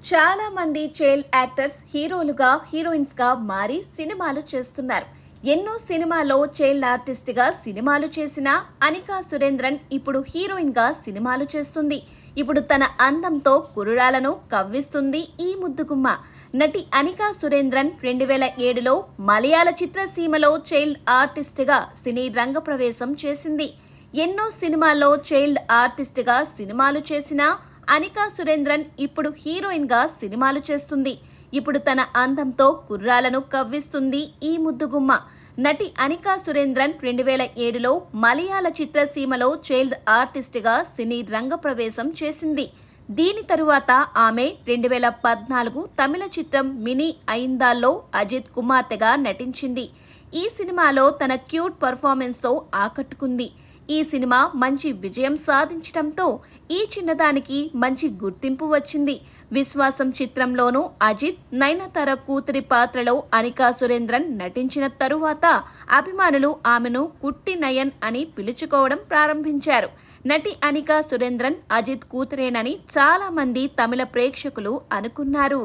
చాలా మంది child actors హీరోలుగా హీరోయిన్స్ గా మారి సినిమాలు చేస్తున్నారు. ఎన్నో సినిమాలో చైల్డ్ ఆర్టిస్ట్ గా సినిమాలు చేసిన అనికా సురేంద్రన్ ఇప్పుడు హీరోయిన్ గా సినిమాలు చేస్తుంది. ఇప్పుడు తన అందంతో కుర్రాళ్లను కవ్విస్తుంది ఈ ముద్దుగుమ్మ. నటి అనికా సురేంద్రన్ 2007లో మలయాళ చిత్రసీమలో చైల్డ్ ఆర్టిస్ట్ గా సినీ రంగ ప్రవేశం చేసింది. ఎన్నో సినిమాల్లో చైల్డ్ ఆర్టిస్ట్ గా సినిమాలు చేసిన అనికా సురేంద్రన్ ఇప్పుడు హీరోయిన్ గా సినిమాలు చేస్తుంది. ఇప్పుడు తన అందంతో కుర్రాళ్లను కవ్విస్తుంది ఈ ముద్దుగుమ్మ. నటి అనికా సురేంద్రన్ 2007లో మలయాళ చిత్రసీమలో చైల్డ్ ఆర్టిస్ట్ గా సినీ రంగ ప్రవేశం చేసింది. దీని తరువాత ఆమె 2014 తమిళ చిత్రం మినీ అయిందాల్లో అజిత్ కుమార్తెగా నటించింది. ఈ సినిమాలో తన క్యూట్ పర్ఫార్మెన్స్ తో ఆకట్టుకుంది. ఈ సినిమా మంచి విజయం సాధించడంతో ఈ చిన్నదానికి మంచి గుర్తింపు వచ్చింది. విశ్వాసం చిత్రంలోనూ అజిత్, నయనతార కూతురి పాత్రలో అనికా సురేంద్రన్ నటించిన తరువాత అభిమానులు ఆమెను కుట్టి నయన్ అని పిలుచుకోవడం ప్రారంభించారు. నటి అనికా సురేంద్రన్ అజిత్ కూతురేనని చాలా మంది తమిళ ప్రేక్షకులు అనుకున్నారు.